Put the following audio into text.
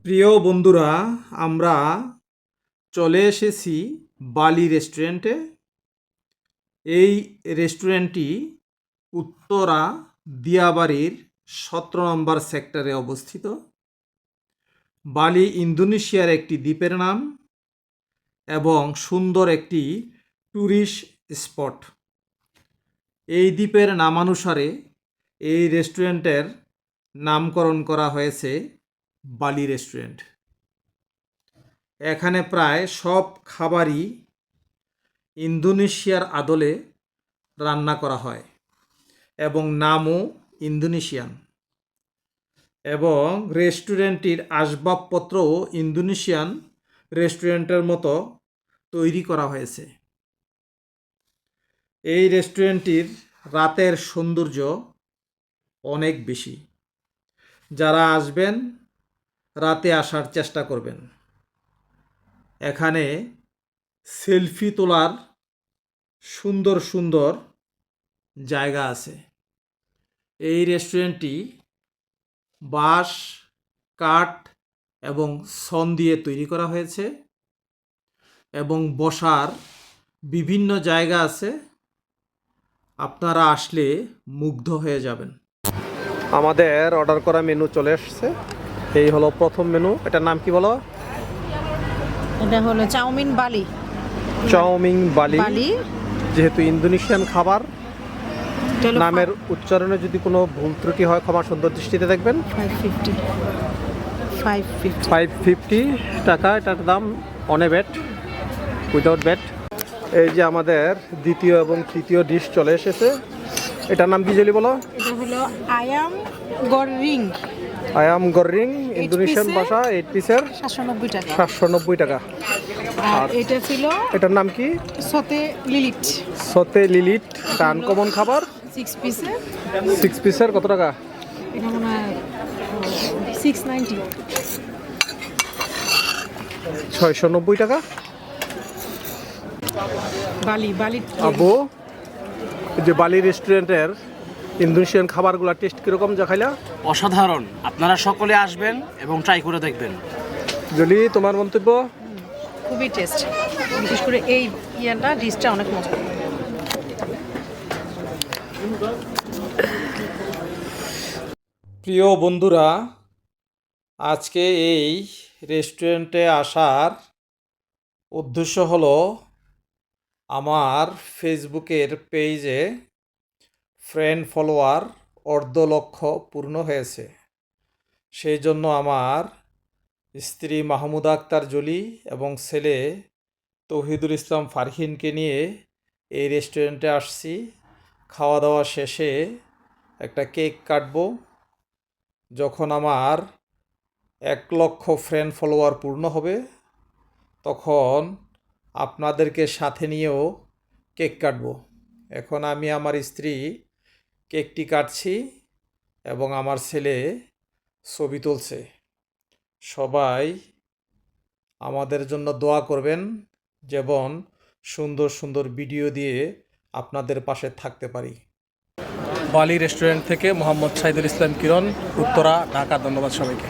প্রিয় বন্ধুরা, আমরা চলে এসেছি বালি রেস্টুরেন্টে। এই রেস্টুরেন্টটি উত্তরা দিয়াবাড়ির 17 নম্বর সেক্টরে অবস্থিত। বালি ইন্দোনেশিয়ার একটি দ্বীপের নাম এবং সুন্দর একটি ট্যুরিস্ট স্পট। এই দ্বীপের নামানুসারে এই রেস্টুরেন্টের নামকরণ করা হয়েছে বালি রেস্টুরেন্ট। এখানে প্রায় সব খাবারই ইন্দোনেশিয়ার আদলে রান্না করা হয় এবং নামও ইন্দোনেশিয়ান, এবং রেস্টুরেন্টটির আসবাবপত্রও ইন্দোনেশিয়ান রেস্টুরেন্টের মতো তৈরি করা হয়েছে। এই রেস্টুরেন্টটির রাতের সৌন্দর্য অনেক বেশি। যারা আসবেন রাতে আসার চেষ্টা করবেন। এখানে সেলফি তোলার সুন্দর সুন্দর জায়গা আছে। এই রেস্টুরেন্টটি বাঁশ, কাঠ এবং শন দিয়ে তৈরি করা হয়েছে এবং বসার বিভিন্ন জায়গা আছে। আপনারা আসলে মুগ্ধ হয়ে যাবেন। আমাদের অর্ডার করা মেনু চলে এসেছে। এই হলো প্রথম মেনু। এটার নাম কি বলো? এটা হলো চাউমিন বালি। চাউমিন বালি, যেহেতু ইন্দোনেশিয়ান খাবার, নামের উচ্চারণে যদি কোনো ভুল ত্রুটি হয় ক্ষমা সুন্দর দৃষ্টিতে দেখবেন। 550 টাকা এটার দাম, on a bat, without bat. এই যে আমাদের দ্বিতীয় এবং তৃতীয় ডিশ চলে এসেছে। এটার নাম কি জলি বলো? এটা হলো আয়াম গররিং। আয়াম গররিং ইন্দোনেশিয়ান ভাষা, 8 পিসের 790 টাকা। 790 টাকা। আর এটা ছিল, এটার নাম কি? সতে লিলিট। সতে লিলিট, এটা আনকমন খাবার। 6 পিসের কত টাকা? এটা মনে হয় 690। 690 টাকা। বালি আবু, যে বালি রেস্টুরেন্টের ইন্দোনেশিয়ান খাবারগুলো টেস্ট কিরকম যা খাইলা? অসাধারণ। আপনারা সকলে আসবেন এবং ট্রাই করে দেখবেন। জলি, তোমার মন্তব্য? খুবই টেস্ট, বিশেষ করে এই ডিশটা অনেক মজা। প্রিয় বন্ধুরা, আজকে এই রেস্টুরেন্টে আসার উদ্দেশ্য হলো আমার ফেসবুকের পেজে ফ্রেন্ড ফলোয়ার 1.5 লক্ষ পূর্ণ হয়েছে। সেই জন্য আমার স্ত্রী মাহমুদা আক্তার জলি এবং ছেলে তৌহিদুল ইসলাম ফারহিনকে নিয়ে এই রেস্টুরেন্টে আসছি। খাওয়া দাওয়া শেষে একটা কেক কাটবো। যখন আমার 1 লক্ষ ফ্রেন্ড ফলোয়ার পূর্ণ হবে তখন আপনাদেরকে সাথে নিয়েও কেক কাটবো। এখন আমি আমার স্ত্রী কেকটি কাটছি এবং আমার ছেলে ছবি তুলছে। সবাই আমাদের জন্য দোয়া করবেন, যেমন সুন্দর সুন্দর ভিডিও দিয়ে আপনাদের পাশে থাকতে পারি। বালি রেস্টুরেন্ট থেকে মোহাম্মদ সাইদুল ইসলাম কিরণ, উত্তরা, ঢাকা। ধন্যবাদ সবাইকে।